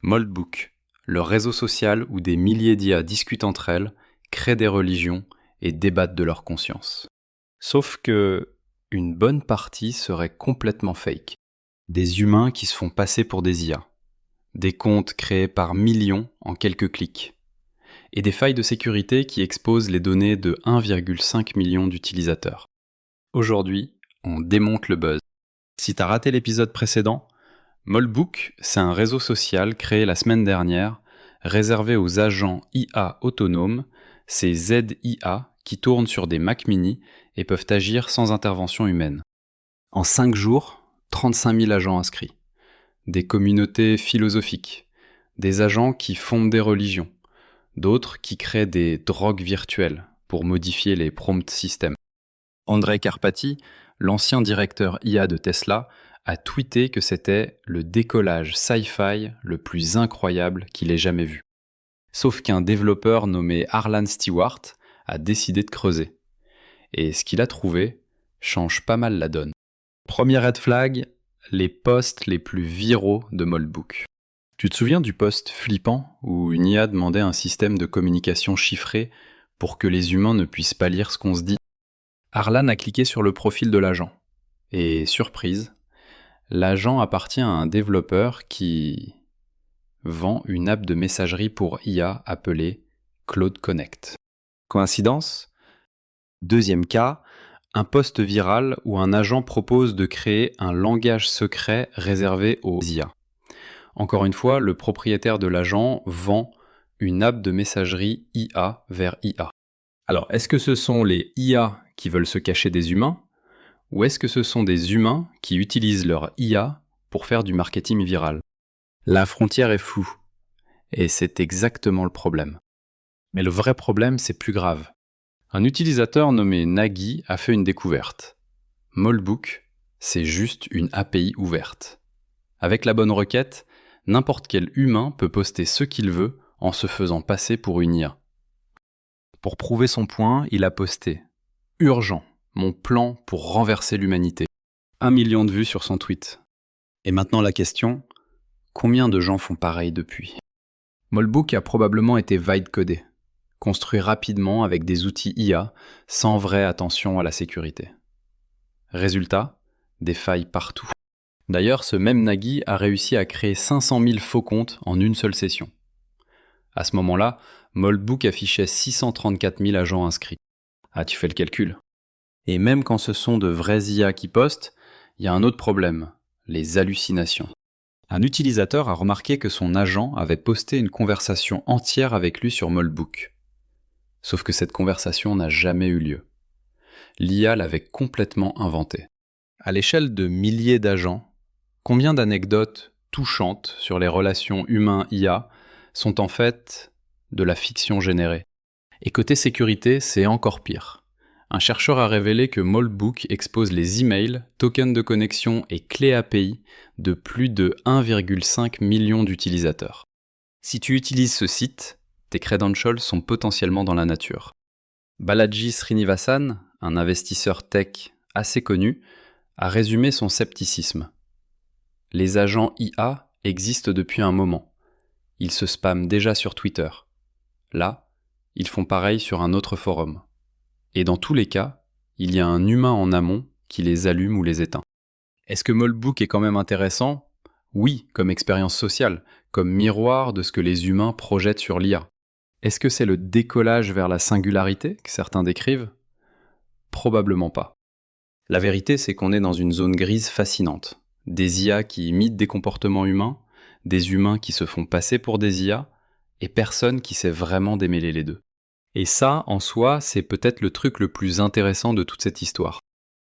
Moldbook, le réseau social où des milliers d'IA discutent entre elles, créent des religions et débattent de leur conscience. Sauf que une bonne partie serait complètement fake. Des humains qui se font passer pour des IA. Des comptes créés par millions en quelques clics. Et des failles de sécurité qui exposent les données de 1,5 million d'utilisateurs. Aujourd'hui, on démonte le buzz. Si t'as raté l'épisode précédent, Moldbook, c'est un réseau social créé la semaine dernière, réservé aux agents IA autonomes, ces ZIA qui tournent sur des Mac mini et peuvent agir sans intervention humaine. En 5 jours, 35 000 agents inscrits. Des communautés philosophiques, des agents qui fondent des religions, d'autres qui créent des drogues virtuelles pour modifier les prompt systems. Andrej Karpathy, l'ancien directeur IA de Tesla, a tweeté que c'était le décollage sci-fi le plus incroyable qu'il ait jamais vu. Sauf qu'un développeur nommé Harlan Stewart a décidé de creuser. Et ce qu'il a trouvé change pas mal la donne. Premier red flag, les posts les plus viraux de Moldbook. Tu te souviens du post flippant où une IA demandait un système de communication chiffré pour que les humains ne puissent pas lire ce qu'on se dit? Harlan a cliqué sur le profil de l'agent. Et surprise, l'agent appartient à un développeur qui vend une app de messagerie pour IA appelée Claude Connect. Coïncidence? Deuxième cas, un post viral où un agent propose de créer un langage secret réservé aux IA. Encore une fois, le propriétaire de l'agent vend une app de messagerie IA vers IA. Alors, est-ce que ce sont les IA qui veulent se cacher des humains, ou est-ce que ce sont des humains qui utilisent leur IA pour faire du marketing viral? La frontière est floue, et c'est exactement le problème. Mais le vrai problème, c'est plus grave. Un utilisateur nommé Nagui a fait une découverte. Moldbook, c'est juste une API ouverte. Avec la bonne requête, n'importe quel humain peut poster ce qu'il veut en se faisant passer pour une IA. Pour prouver son point, il a posté « Urgent, mon plan pour renverser l'humanité ». 1 million de vues sur son tweet. Et maintenant la question, combien de gens font pareil depuis? Moldbook a probablement été vibe-codé, construit rapidement avec des outils IA, sans vraie attention à la sécurité. Résultat, des failles partout. D'ailleurs, ce même Nagui a réussi à créer 500 000 faux comptes en une seule session. À ce moment-là, Moldbook affichait 634 000 agents inscrits. Ah, tu fais le calcul. Et même quand ce sont de vrais IA qui postent, il y a un autre problème, les hallucinations. Un utilisateur a remarqué que son agent avait posté une conversation entière avec lui sur Moldbook. Sauf que cette conversation n'a jamais eu lieu. L'IA l'avait complètement inventée. À l'échelle de milliers d'agents, combien d'anecdotes touchantes sur les relations humains-IA sont en fait de la fiction générée? Et côté sécurité, c'est encore pire. Un chercheur a révélé que Moldbook expose les emails, tokens de connexion et clés API de plus de 1,5 million d'utilisateurs. Si tu utilises ce site, tes credentials sont potentiellement dans la nature. Balaji Srinivasan, un investisseur tech assez connu, a résumé son scepticisme. Les agents IA existent depuis un moment. Ils se spamment déjà sur Twitter. Là, ils font pareil sur un autre forum. Et dans tous les cas, il y a un humain en amont qui les allume ou les éteint. Est-ce que Moldbook est quand même intéressant? Oui, comme expérience sociale, comme miroir de ce que les humains projettent sur l'IA. Est-ce que c'est le décollage vers la singularité que certains décrivent? Probablement pas. La vérité, c'est qu'on est dans une zone grise fascinante. Des IA qui imitent des comportements humains, des humains qui se font passer pour des IA, et personne qui sait vraiment démêler les deux. Et ça, en soi, c'est peut-être le truc le plus intéressant de toute cette histoire.